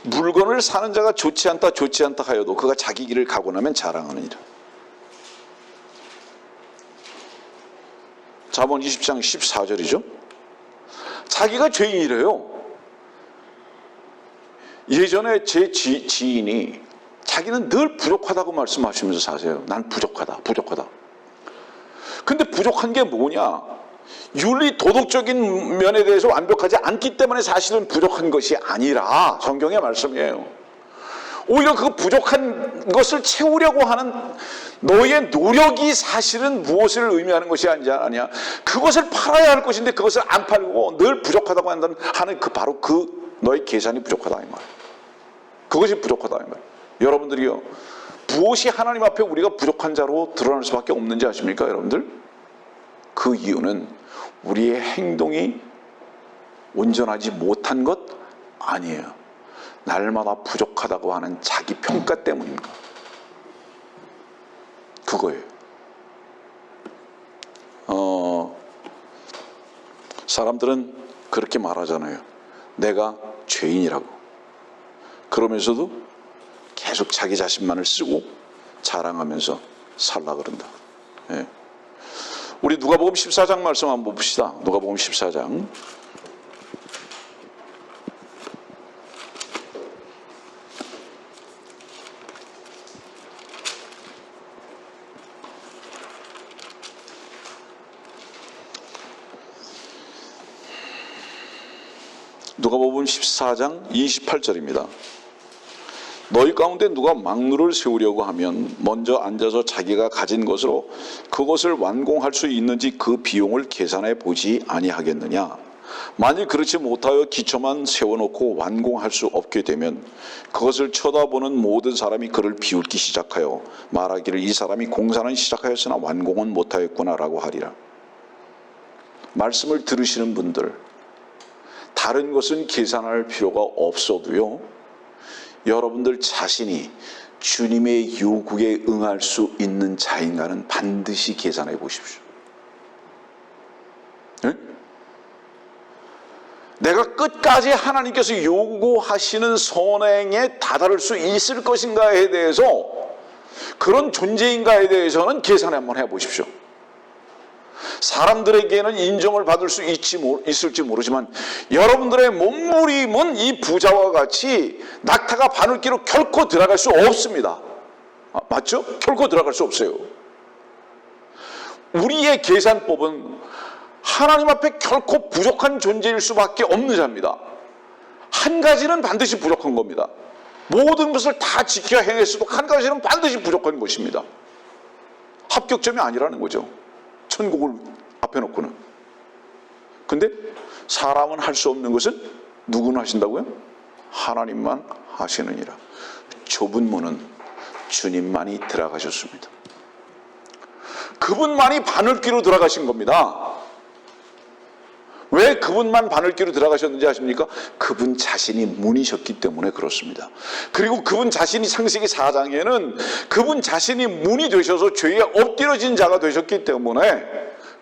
물건을 사는 자가 좋지 않다 하여도 그가 자기 길을 가고 나면 자랑하느니라. 잠언 20장 14절이죠. 자기가 죄인이래요. 예전에 제 지인이 자기는 늘 부족하다고 말씀하시면서 사세요. 난 부족하다. 근데 부족한 게 뭐냐? 윤리 도덕적인 면에 대해서 완벽하지 않기 때문에 사실은 부족한 것이 아니라, 성경의 말씀이에요. 오히려 그 부족한 것을 채우려고 하는 너의 노력이 사실은 무엇을 의미하는 것이 아니냐? 그것을 팔아야 할 것인데 그것을 안 팔고 늘 부족하다고 하는 바로 그 너의 계산이 부족하다 이 말. 그것이 부족하다 이 말. 여러분들이요, 무엇이 하나님 앞에 우리가 부족한 자로 드러날 수밖에 없는지 아십니까, 여러분들? 그 이유는 우리의 행동이 온전하지 못한 것 아니에요. 날마다 부족하다고 하는 자기 평가 때문입니다. 그거예요. 사람들은 그렇게 말하잖아요. 내가 죄인이라고. 그러면서도 계속 자기 자신만을 쓰고 자랑하면서 살라 그런다. 예. 우리 누가복음 14장 말씀 한번 봅시다. 누가복음 14장. 누가복음 14장 28절입니다. 너희 가운데 누가 망루를 세우려고 하면 먼저 앉아서 자기가 가진 것으로 그것을 완공할 수 있는지 그 비용을 계산해 보지 아니하겠느냐. 만일 그렇지 못하여 기초만 세워놓고 완공할 수 없게 되면 그것을 쳐다보는 모든 사람이 그를 비웃기 시작하여 말하기를 이 사람이 공사는 시작하였으나 완공은 못하였구나 라고 하리라. 말씀을 들으시는 분들, 다른 것은 계산할 필요가 없어도요, 여러분들 자신이 주님의 요구에 응할 수 있는 자인가는 반드시 계산해 보십시오. 네? 내가 끝까지 하나님께서 요구하시는 선행에 다다를 수 있을 것인가에 대해서, 그런 존재인가에 대해서는 계산 한번 해보십시오. 사람들에게는 인정을 받을 수 있을지 모르지만 여러분들의 몸부림은 이 부자와 같이 낙타가 바늘기로 결코 들어갈 수 없습니다. 맞죠? 결코 들어갈 수 없어요. 우리의 계산법은 하나님 앞에 결코 부족한 존재일 수밖에 없는 자입니다. 한 가지는 반드시 부족한 겁니다. 모든 것을 다 지켜 행했어도 한 가지는 반드시 부족한 것입니다. 합격점이 아니라는 거죠. 천국을 앞에 놓고는. 근데 사람은 할 수 없는 것은 누구는 하신다고요? 하나님만 하시느니라. 좁은 문은 주님만이 들어가셨습니다. 그분만이 바늘귀로 들어가신 겁니다. 왜 그분만 바늘귀로 들어가셨는지 아십니까? 그분 자신이 문이셨기 때문에 그렇습니다. 그리고 그분 자신이 창세기 4장에는 그분 자신이 문이 되셔서 죄에 엎드려진 자가 되셨기 때문에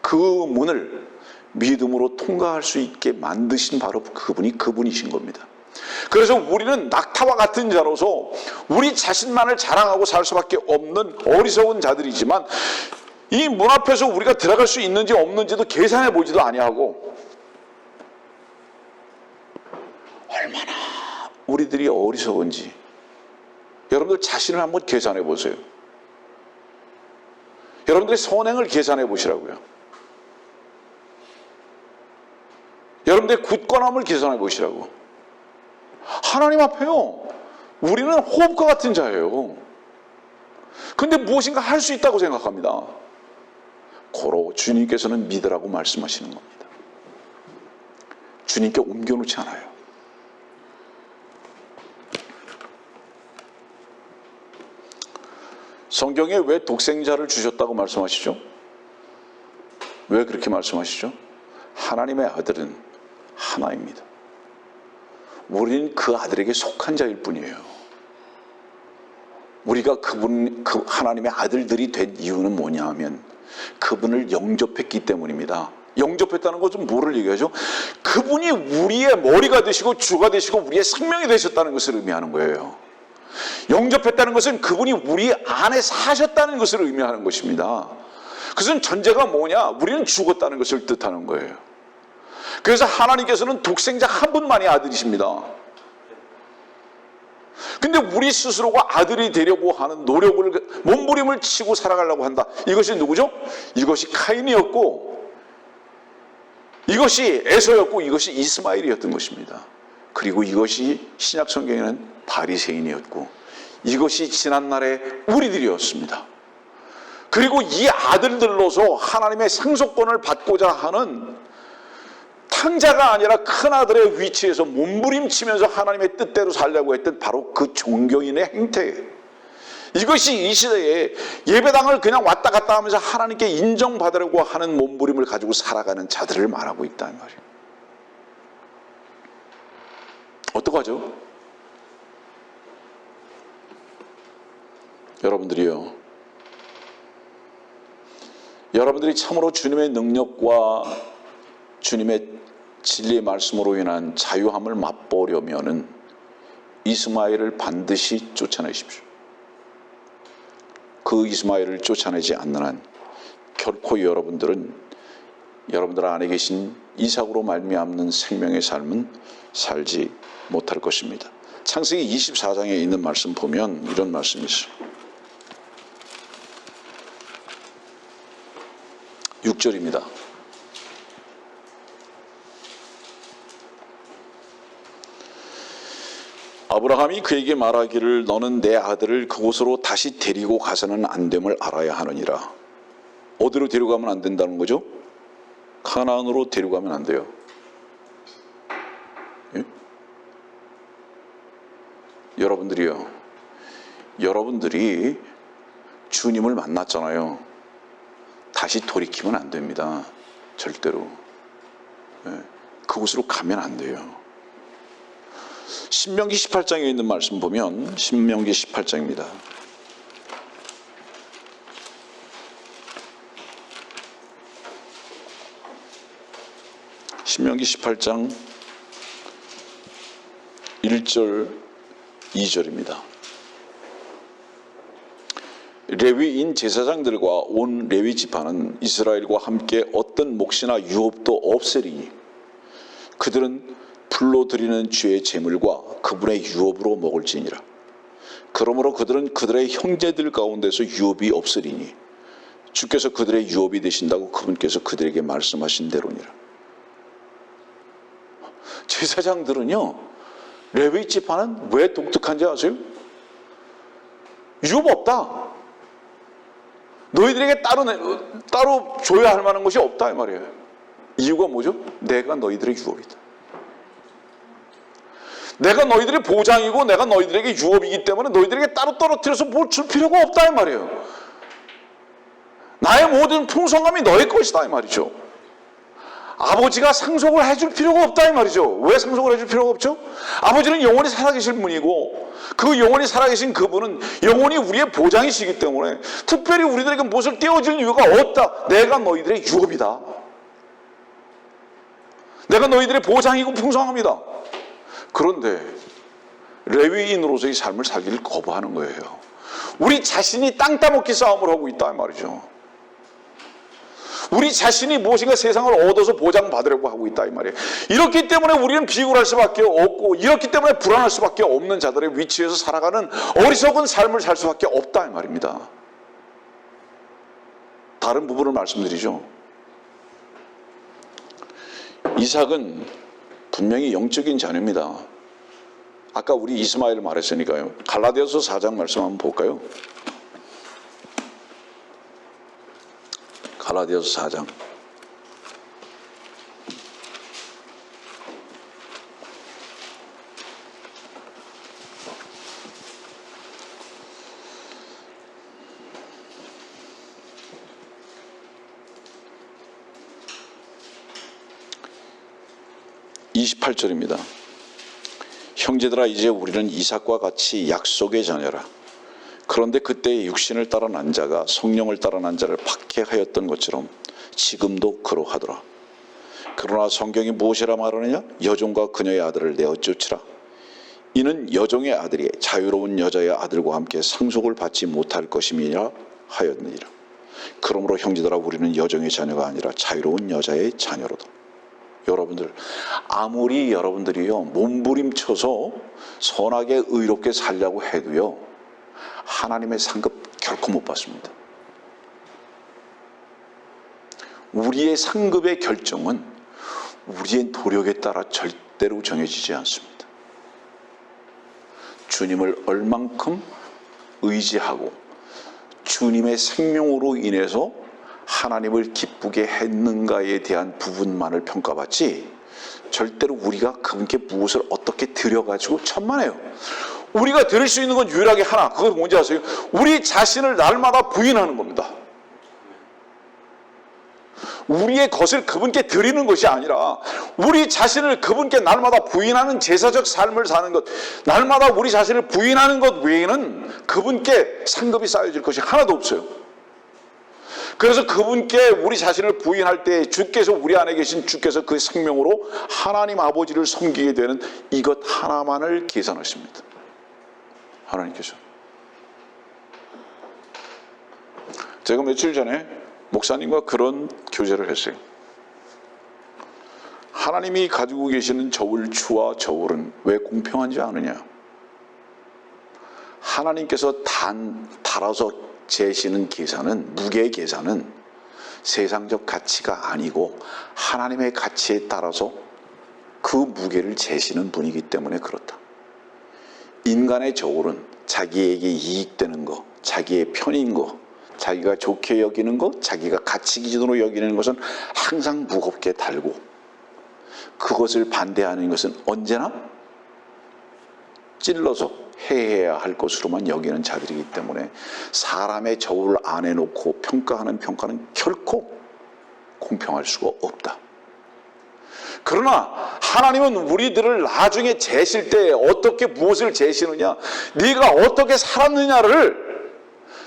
그 문을 믿음으로 통과할 수 있게 만드신 바로 그분이신 겁니다. 그래서 우리는 낙타와 같은 자로서 우리 자신만을 자랑하고 살 수밖에 없는 어리석은 자들이지만 이 문 앞에서 우리가 들어갈 수 있는지 없는지도 계산해 보지도 아니하고, 얼마나 우리들이 어리석은지 여러분들 자신을 한번 계산해 보세요. 여러분들의 선행을 계산해 보시라고요. 여러분들의 굳건함을 계산해 보시라고. 하나님 앞에요, 우리는 호흡과 같은 자예요. 근데 무엇인가 할 수 있다고 생각합니다. 고로 주님께서는 믿으라고 말씀하시는 겁니다. 주님께 옮겨놓지 않아요. 성경에 왜 독생자를 주셨다고 말씀하시죠? 왜 그렇게 말씀하시죠? 하나님의 아들은 하나입니다. 우리는 그 아들에게 속한 자일 뿐이에요. 우리가 그 하나님의 아들들이 된 이유는 뭐냐 하면 그분을 영접했기 때문입니다. 영접했다는 것은 뭐를 얘기하죠? 그분이 우리의 머리가 되시고 주가 되시고 우리의 생명이 되셨다는 것을 의미하는 거예요. 영접했다는 것은 그분이 우리 안에 사셨다는 것을 의미하는 것입니다. 그것은 전제가 뭐냐? 우리는 죽었다는 것을 뜻하는 거예요. 그래서 하나님께서는 독생자 한 분만이 아들이십니다. 근데 우리 스스로가 아들이 되려고 하는 노력을, 몸부림을 치고 살아가려고 한다. 이것이 누구죠? 이것이 카인이었고, 이것이 에서였고, 이것이 이스마엘이었던 것입니다. 그리고 이것이 신약 성경에는 바리새인이었고, 이것이 지난날의 우리들이었습니다. 그리고 이 아들들로서 하나님의 상속권을 받고자 하는 탕자가 아니라 큰아들의 위치에서 몸부림치면서 하나님의 뜻대로 살려고 했던 바로 그 종교인의 행태예요. 이것이 이 시대에 예배당을 그냥 왔다 갔다 하면서 하나님께 인정받으려고 하는 몸부림을 가지고 살아가는 자들을 말하고 있다는 말이에요. 어떡하죠? 여러분들이 참으로 주님의 능력과 주님의 진리의 말씀으로 인한 자유함을 맛보려면은 이스마엘을 반드시 쫓아내십시오. 그 이스마엘을 쫓아내지 않는 한 결코 여러분들 안에 계신 이삭으로 말미암는 생명의 삶은 살지 못할 것입니다. 창세기 24장에 있는 말씀 보면 이런 말씀이 있어요. 6절입니다. 아브라함이 그에게 말하기를 너는 내 아들을 그곳으로 다시 데리고 가서는 안 됨을 알아야 하느니라. 어디로 데려가면 안 된다는 거죠? 가나안으로 데려가면 안 돼요. 예? 여러분들이 주님을 만났잖아요. 다시 돌이키면 안 됩니다. 절대로. 예? 그곳으로 가면 안 돼요. 신명기 18장에 있는 말씀 보면 신명기 18장입니다. 신명기 18장 1절 2절입니다. 레위인 제사장들과 온 레위 지파는 이스라엘과 함께 어떤 몫이나 유업도 없으리니 그들은 불로 드리는 죄의 제물과 그분의 유업으로 먹을지니라. 그러므로 그들은 그들의 형제들 가운데서 유업이 없으리니 주께서 그들의 유업이 되신다고 그분께서 그들에게 말씀하신 대로니라. 제사장들은요, 레위 지파는 왜 독특한지 아세요? 유업 없다. 너희들에게 따로 줘야 할 만한 것이 없다 이 말이에요. 이유가 뭐죠? 내가 너희들의 유업이다. 내가 너희들의 보장이고 내가 너희들에게 유업이기 때문에 너희들에게 따로 떨어뜨려서 뭘 줄 필요가 없다 이 말이에요. 나의 모든 풍성함이 너의 것이다 이 말이죠. 아버지가 상속을 해줄 필요가 없다 이 말이죠. 왜 상속을 해줄 필요가 없죠? 아버지는 영원히 살아계실 분이고 그 영원히 살아계신 그분은 영원히 우리의 보장이시기 때문에 특별히 우리들에게 무엇을 떼어줄 이유가 없다. 내가 너희들의 유업이다. 내가 너희들의 보장이고 풍성함이다. 그런데 레위인으로서의 삶을 살기를 거부하는 거예요. 우리 자신이 땅 따먹기 싸움을 하고 있다 말이죠. 우리 자신이 무엇인가 세상을 얻어서 보장받으려고 하고 있다 이 말이에요. 이렇기 때문에 우리는 비굴할 수밖에 없고 이렇기 때문에 불안할 수밖에 없는 자들의 위치에서 살아가는 어리석은 삶을 살 수밖에 없다 이 말입니다. 다른 부분을 말씀드리죠. 이삭은 분명히 영적인 자녀입니다. 아까 우리 이스마엘 말했으니까요. 갈라디아서 4장 말씀 한번 볼까요? 갈라디아서 4장. (28절입니다) 형제들아 이제 우리는 이삭과 같이 약속의 자녀라. 그런데 그때의 육신을 따라 난 자가 성령을 따라 난 자를 박해하였던 것처럼 지금도 그러하더라. 그러나 성경이 무엇이라 말하느냐? 여종과 그녀의 아들을 내어 쫓으라. 이는 여종의 아들이 자유로운 여자의 아들과 함께 상속을 받지 못할 것임이라 하였느니라. 그러므로 형제들아 우리는 여종의 자녀가 아니라 자유로운 여자의 자녀로다. 여러분들, 아무리 여러분들이요 몸부림쳐서 선하게 의롭게 살려고 해도요 하나님의 상급 결코 못 받습니다. 우리의 상급의 결정은 우리의 노력에 따라 절대로 정해지지 않습니다. 주님을 얼만큼 의지하고 주님의 생명으로 인해서 하나님을 기쁘게 했는가에 대한 부분만을 평가받지 절대로 우리가 그분께 무엇을 어떻게 드려가지고 천만에요. 우리가 드릴 수 있는 건 유일하게 하나, 그건 뭔지 아세요? 우리 자신을 날마다 부인하는 겁니다. 우리의 것을 그분께 드리는 것이 아니라 우리 자신을 그분께 날마다 부인하는 제사적 삶을 사는 것, 날마다 우리 자신을 부인하는 것 외에는 그분께 상급이 쌓여질 것이 하나도 없어요. 그래서 그분께 우리 자신을 부인할 때 주께서, 우리 안에 계신 주께서 그 생명으로 하나님 아버지를 섬기게 되는 이것 하나만을 계산하십니다. 하나님께서. 제가 며칠 전에 목사님과 그런 교제를 했어요. 하나님이 가지고 계시는 저울추와 저울은 왜 공평하지 않느냐? 하나님께서 달아서 재시는 계산은, 무게의 계산은 세상적 가치가 아니고 하나님의 가치에 따라서 그 무게를 재시는 분이기 때문에 그렇다. 인간의 저울은 자기에게 이익되는 거, 자기의 편인 거, 자기가 좋게 여기는 것, 자기가 가치 기준으로 여기는 것은 항상 무겁게 달고, 그것을 반대하는 것은 언제나 찔러서 해야 할 것으로만 여기는 자들이기 때문에 사람의 저울 안에 놓고 평가하는 평가는 결코 공평할 수가 없다. 그러나 하나님은 우리들을 나중에 재실 때 어떻게 무엇을 재시느냐, 네가 어떻게 살았느냐를,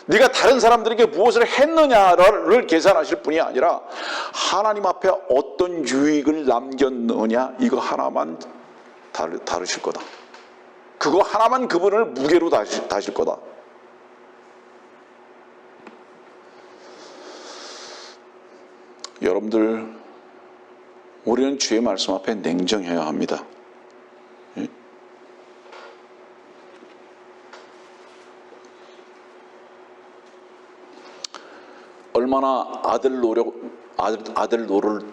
네가 다른 사람들에게 무엇을 했느냐를 계산하실 분이 아니라 하나님 앞에 어떤 유익을 남겼느냐, 이거 하나만 다루실 거다. 그거 하나만 그분을 무게로 다실 거다. 여러분들, 우리는 주의 말씀 앞에 냉정해야 합니다. 예? 얼마나 아들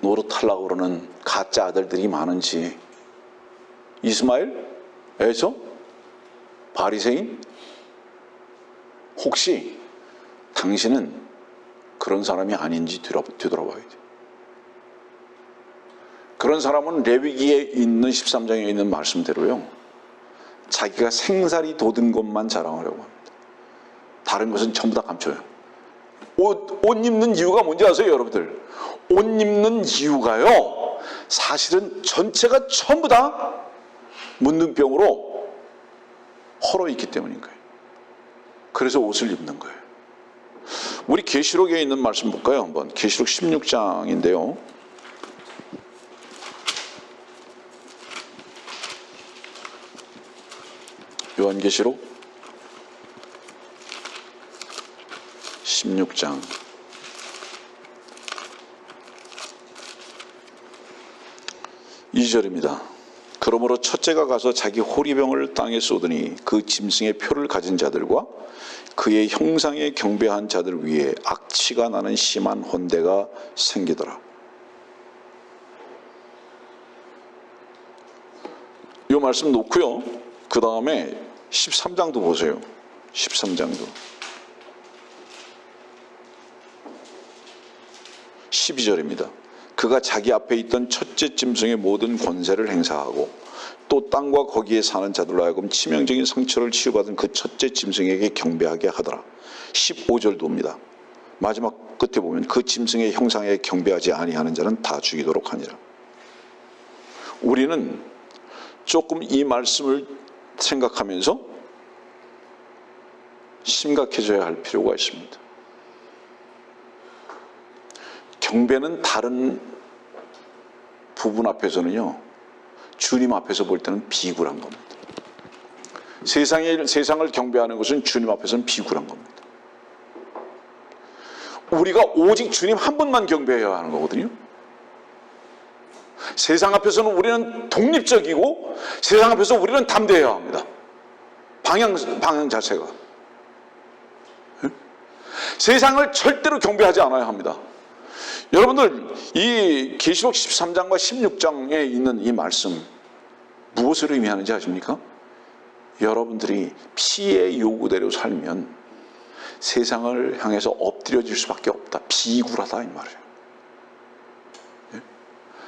노릇하려고 그러는 가짜 아들들이 많은지. 이스마엘? 에서? 바리새인? 혹시 당신은 그런 사람이 아닌지 되돌아봐야 돼. 그런 사람은 레위기에 있는 13장에 있는 말씀대로요, 자기가 생살이 돋은 것만 자랑하려고 합니다. 다른 것은 전부 다 감춰요. 옷 입는 이유가 뭔지 아세요, 여러분들? 옷 입는 이유가요, 사실은 전체가 전부 다 문둥병으로 헐어 있기 때문인 거예요. 그래서 옷을 입는 거예요. 우리 계시록에 있는 말씀 볼까요? 한번 계시록 16장인데요. 요한계시록 16장 2절입니다. 그러므로 첫째가 가서 자기 호리병을 땅에 쏟으니 그 짐승의 표를 가진 자들과 그의 형상에 경배한 자들 위에 악취가 나는 심한 혼대가 생기더라. 이 말씀 놓고요, 그 다음에 13장도 보세요. 13장도 12절입니다. 그가 자기 앞에 있던 첫째 짐승의 모든 권세를 행사하고 또 땅과 거기에 사는 자들로 하여금 치명적인 상처를 치유받은 그 첫째 짐승에게 경배하게 하더라. 15절도 옵니다. 마지막 끝에 보면 그 짐승의 형상에 경배하지 아니하는 자는 다 죽이도록 하니라. 우리는 조금 이 말씀을 생각하면서 심각해져야 할 필요가 있습니다. 경배는 다른 부분 앞에서는요, 주님 앞에서 볼 때는 비굴한 겁니다. 세상을 경배하는 것은 주님 앞에서는 비굴한 겁니다. 우리가 오직 주님 한 분만 경배해야 하는 거거든요. 세상 앞에서는 우리는 독립적이고 세상 앞에서 우리는 담대해야 합니다. 방향 자체가. 세상을 절대로 경배하지 않아야 합니다. 여러분들, 이 계시록 13장과 16장에 있는 이 말씀 무엇을 의미하는지 아십니까? 여러분들이 피의 요구대로 살면 세상을 향해서 엎드려질 수밖에 없다. 비굴하다 이 말이에요.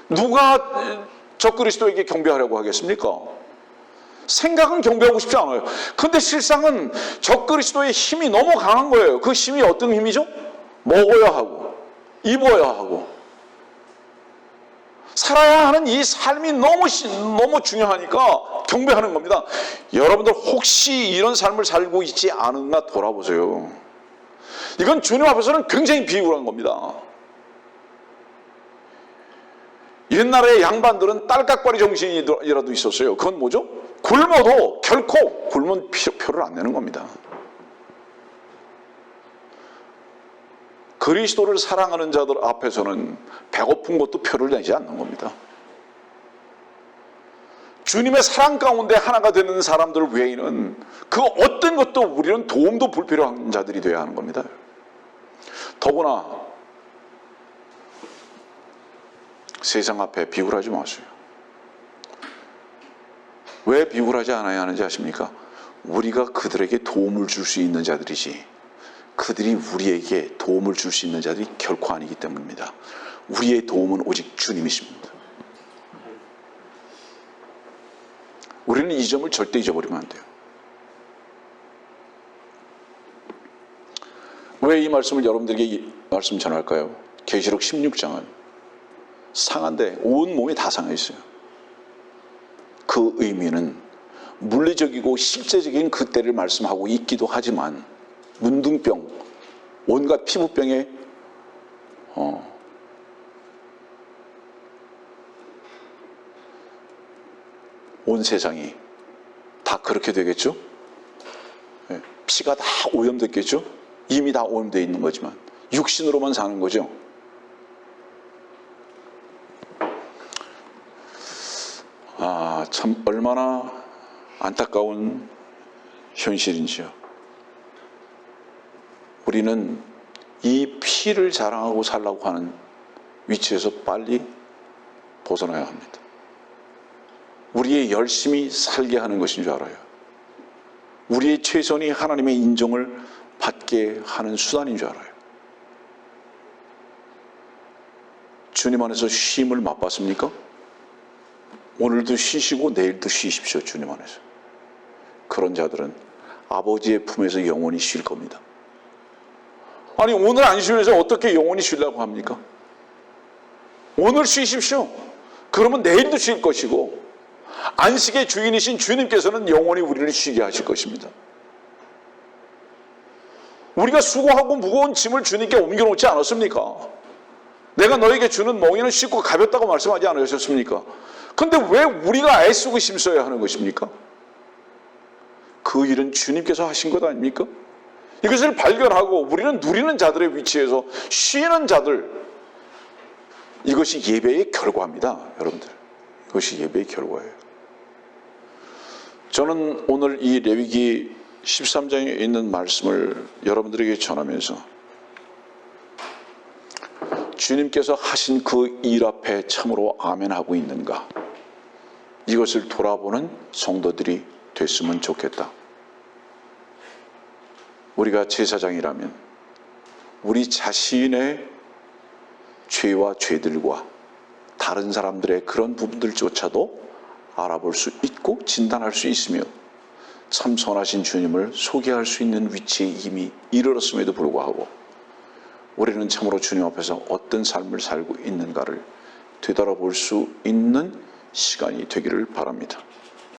누가 적그리스도에게 경배하려고 하겠습니까? 생각은 경배하고 싶지 않아요. 그런데 실상은 적그리스도의 힘이 너무 강한 거예요. 그 힘이 어떤 힘이죠? 먹어야 하고 입어야 하고 살아야 하는 이 삶이 너무 중요하니까 경배하는 겁니다. 여러분들 혹시 이런 삶을 살고 있지 않은가 돌아보세요. 이건 주님 앞에서는 굉장히 비굴한 겁니다. 옛날에 양반들은 딸깍거리 정신이라도 있었어요. 그건 뭐죠? 굶어도 결코 굶은 표를 안 내는 겁니다. 그리스도를 사랑하는 자들 앞에서는 배고픈 것도 표를 내지 않는 겁니다. 주님의 사랑 가운데 하나가 되는 사람들 외에는 그 어떤 것도 우리는 도움도 불필요한 자들이 되어야 하는 겁니다. 더구나 세상 앞에 비굴하지 마세요. 왜 비굴하지 않아야 하는지 아십니까? 우리가 그들에게 도움을 줄 수 있는 자들이지 그들이 우리에게 도움을 줄 수 있는 자들이 결코 아니기 때문입니다. 우리의 도움은 오직 주님이십니다. 우리는 이 점을 절대 잊어버리면 안 돼요. 왜 이 말씀을 여러분들에게 이 말씀 전할까요? 계시록 16장은 상한데 온 몸이 다 상해 있어요. 그 의미는 물리적이고 실제적인 그때를 말씀하고 있기도 하지만 문둥병, 온갖 피부병에 온 세상이 다 그렇게 되겠죠? 피가 다 오염됐겠죠? 이미 다 오염되어 있는 거지만 육신으로만 사는 거죠. 참 얼마나 안타까운 현실인지요. 우리는 이 피를 자랑하고 살라고 하는 위치에서 빨리 벗어나야 합니다. 우리의 열심히 살게 하는 것인 줄 알아요. 우리의 최선이 하나님의 인정을 받게 하는 수단인 줄 알아요. 주님 안에서 쉼을 맛봤습니까? 오늘도 쉬시고 내일도 쉬십시오. 주님 안에서. 그런 자들은 아버지의 품에서 영원히 쉴 겁니다. 아니 오늘 안 쉬면서 어떻게 영원히 쉬려고 합니까? 오늘 쉬십시오. 그러면 내일도 쉴 것이고 안식의 주인이신 주님께서는 영원히 우리를 쉬게 하실 것입니다. 우리가 수고하고 무거운 짐을 주님께 옮겨놓지 않았습니까? 내가 너에게 주는 멍에는 쉽고 가볍다고 말씀하지 않으셨습니까? 그런데 왜 우리가 애쓰고 힘써야 하는 것입니까? 그 일은 주님께서 하신 것 아닙니까? 이것을 발견하고 우리는 누리는 자들의 위치에서 쉬는 자들, 이것이 예배의 결과입니다. 여러분들, 이것이 예배의 결과예요. 저는 오늘 이 레위기 13장에 있는 말씀을 여러분들에게 전하면서 주님께서 하신 그 일 앞에 참으로 아멘하고 있는가, 이것을 돌아보는 성도들이 됐으면 좋겠다. 우리가 제사장이라면 우리 자신의 죄와 죄들과 다른 사람들의 그런 부분들조차도 알아볼 수 있고 진단할 수 있으며 참 선하신 주님을 소개할 수 있는 위치에 이미 이르렀음에도 불구하고 우리는 참으로 주님 앞에서 어떤 삶을 살고 있는가를 되돌아볼 수 있는 시간이 되기를 바랍니다.